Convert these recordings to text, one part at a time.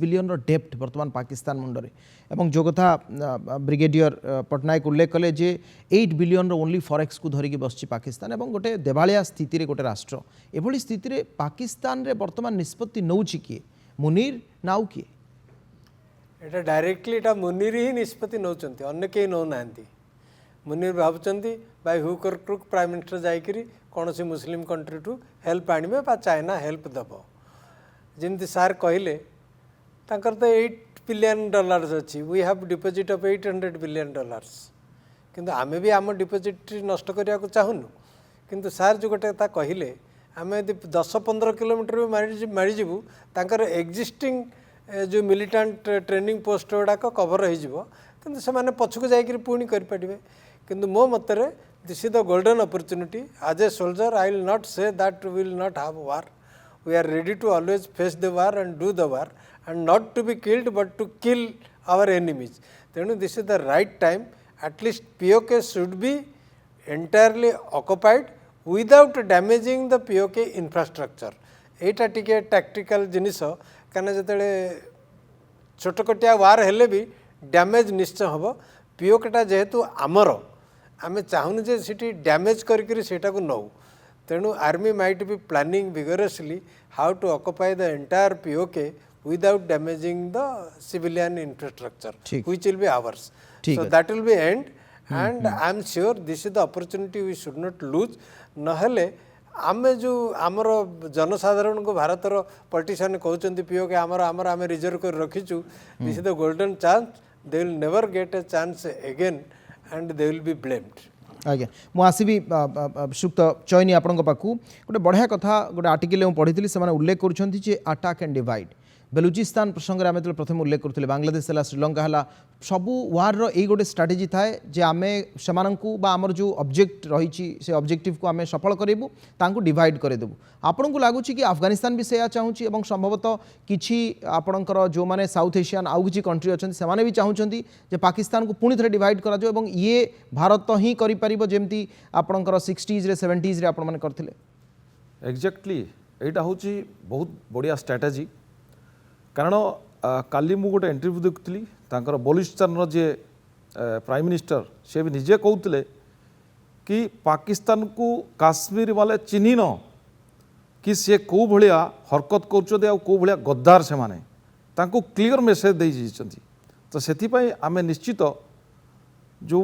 Billion डेप्ट बर्तमान पाकिस्तान मुंडरे एवं जो कथा ब्रिगेडियर पट्टनायक उल्लेख कले जे 8 बिलियन ओनली फॉरेक्स को धरिकी बसची पाकिस्तान एवं गोटे देवालिया स्थिति रे गोटे राष्ट्र एभली स्थिति रे पाकिस्तान रे वर्तमान निष्पत्ति नौछि किए मुनीर नाउ किए एटा डायरेक्टली एटा मुनीर ही निष्पत्ति नौचंती अन्य केही नौ नांती मुनीर भावुचंती बाय हुक और क्रुक प्राइम मिनिस्टर जाइकरी कौन सी मुस्लिम कंट्री टू हेल्प आनिबे बा चाइना हेल्प दबो जेमती सार कहले तांकर तो $8 बिलियन अच्छी we have deposit of $800 billion किंतु आमे भी आम डिपोजिट नष्ट करिया को चाहुनु किंतु सार जो गोटे कहले आम यदि 10-15 किलोमीटर भी मारिजु तांकर एक्जिस्टिंग जो मिलिटेंट ट्रेनिंग पोस्ट गुड़ाक कभर हो किंतु से माने पछकु जाइकरी पुणी करें किंतु मो मतरे this is the golden opportunity as a soldier I will not say that we will not have war we are ready to always face the war and do the war and not to be killed but to kill our enemies तेणु this is the right time at least POK should be entirely occupied without damaging the POK infrastructure एटा टिके tactical जिनिस कहीं जिते छोटकटिया वार हेले भी damage निश्चय हम पीओकेटा जेहेतु आमर आम चाहूँ जे सीटी डैमेज करके नौ तेणु army might be planning vigorously how to occupy the entire POK without damaging the civilian infrastructure which will be ours so that will be and and I am sure this is the opportunity we should not lose नहले आमे जो आमर जनसाधारण को भारतर politician कहते PoK आमर आमर आम reserve कर रखीचु this is the golden chance they will never get a chance again and they will be blamed आज्ञा मु आसबि सुक्त चयनी आपण पाखु गोटे बढ़िया कथा गोटे आर्टिकल पढ़ी से उल्लेख कर अटाक एंड डिवाइड बेलुचिस्तान प्रसंग में आम जो प्रथम उल्लेख करते बांग्लादेश है श्रीलंका है सबू वार यही गोटे स्ट्राटेजी थाए जे आम से आमर जो ऑब्जेक्ट रही से ऑब्जेक्टिव को आम सफल करूँ तांको डिवाइड करदेबू आपन को लगुच कि अफगानिस्तान भी से चाहूँगी और संभवतः किसी आपणकर जो मैंने साउथ एशियान आउ किसी कंट्री अच्छा से भी चाहूँगी जे पाकिस्तान को पुणी थे डिवाइड कर ये भारत ही करमती आपणकर 60s 70s आपण मैंने करते एक्जाक्टली यहाँ हूँ बहुत बढ़िया स्ट्राटेजी कारण काली मु गोटे इंटरव्यू देखुली तांकर बलुचिस्तान जे प्राइम मिनिस्टर से भी निजे कहते कि पाकिस्तान को काश्मीर वाले चिन्ह न कि सी कौ भाया हरकत कर गद्दार से माने तांको क्लियर मेसेज दे तो से आम निश्चित जो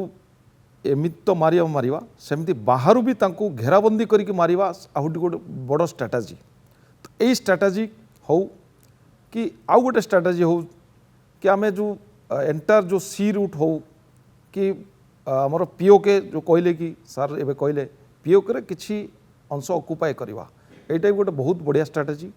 एमती तो मारिबा सेमती बाहर भी तांको घेराबंदी करके मारिबा आहुटी गोटे बड़ स्ट्राटेजी तो यही स्ट्राटेजी हो कि आउ गोटे स्ट्राटेजी हो कि आम जो एंटायर जो सी रूट हो कि आमर पीओके जो कहले कि सार एवं कहले पीओके किसी अंश ऑक्युपाई करवा यहाँ गोटे बहुत बढ़िया स्ट्राटेजी।